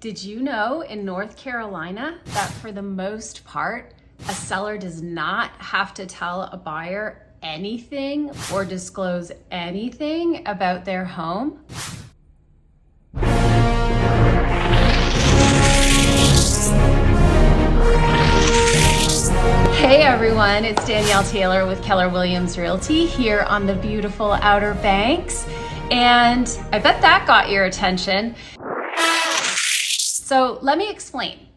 Did you know in North Carolina that for the most part, a seller does not have to tell a buyer anything or disclose anything about their home? Hey everyone, it's Danielle Taylor with Keller Williams Realty here on the beautiful Outer Banks. And I bet that got your attention. So let me explain.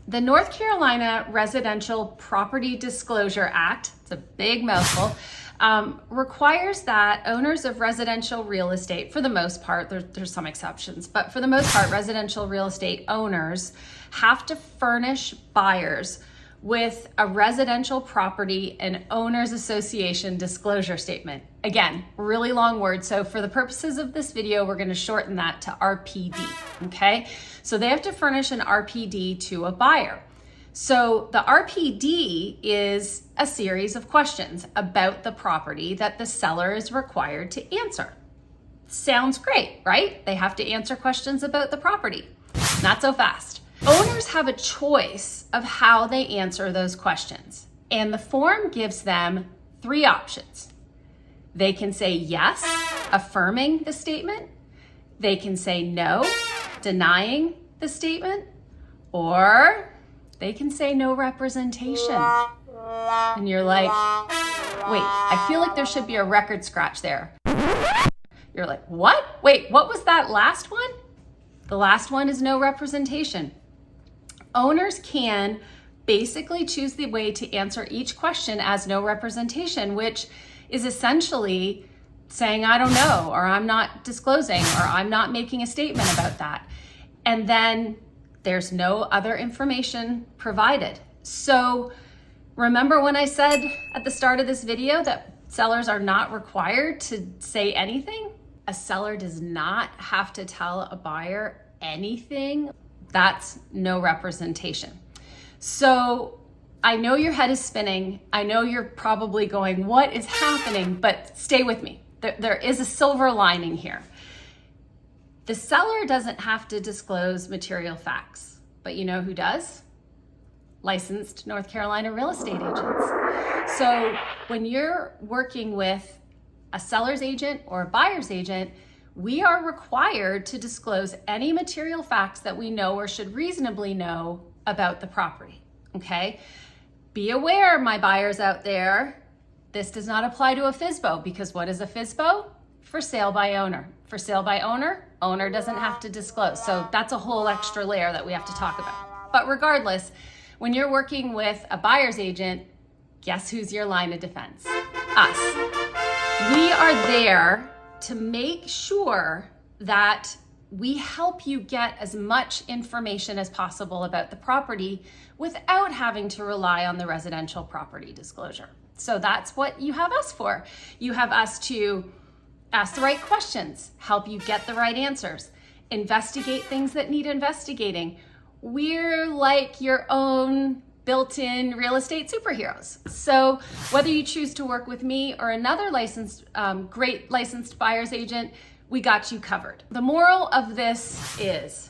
The North Carolina Residential Property Disclosure Act, it's a big mouthful, requires that owners of residential real estate, for the most part, there's some exceptions, but for the most part, residential real estate owners have to furnish buyers with a residential property and owners association disclosure statement. Again, really long word. So for the purposes of this video, we're going to shorten that to RPD. Okay. So they have to furnish an RPD to a buyer. So the RPD is a series of questions about the property that the seller is required to answer. Sounds great, right? They have to answer questions about the property. Not so fast. Owners have a choice of how they answer those questions, and the form gives them three options. They can say yes, affirming the statement. They can say no, denying the statement, or they can say no representation. And you're like, wait, I feel like there should be a record scratch there. You're like, what? Wait, what was that last one? The last one is no representation. Owners can basically choose the way to answer each question as no representation, which is essentially saying, I don't know, or I'm not disclosing, or I'm not making a statement about that. And then there's no other information provided. So remember when I said at the start of this video that sellers are not required to say anything? A seller does not have to tell a buyer anything. That's no representation. So I know your head is spinning. I know you're probably going, what is happening? But stay with me. There is a silver lining here. The seller doesn't have to disclose material facts, but you know who does? Licensed North Carolina real estate agents. So when you're working with a seller's agent or a buyer's agent, we are required to disclose any material facts that we know or should reasonably know about the property, okay? Be aware, my buyers out there, this does not apply to a FSBO, because what is a FSBO? For sale by owner. For sale by owner, owner doesn't have to disclose. So that's a whole extra layer that we have to talk about. But regardless, when you're working with a buyer's agent, guess who's your line of defense? Us. We are there to make sure that we help you get as much information as possible about the property without having to rely on the residential property disclosure. So that's what you have us for. You have us to ask the right questions, help you get the right answers, investigate things that need investigating. We're like your own built-in real estate superheroes. So whether you choose to work with me or another licensed, great licensed buyer's agent, we got you covered. The moral of this is,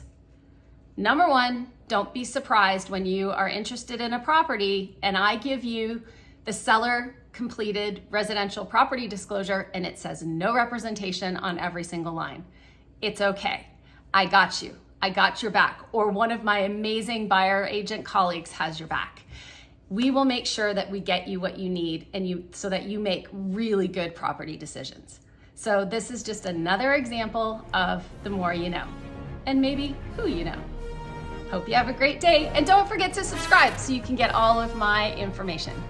number one, don't be surprised when you are interested in a property and I give you the seller completed residential property disclosure and it says no representation on every single line. It's okay. I got you. I got your back, or one of my amazing buyer agent colleagues has your back. We will make sure that we get you what you need so that you make really good property decisions. So this is just another example of the more you know, and maybe who you know. Hope you have a great day, and don't forget to subscribe so you can get all of my information.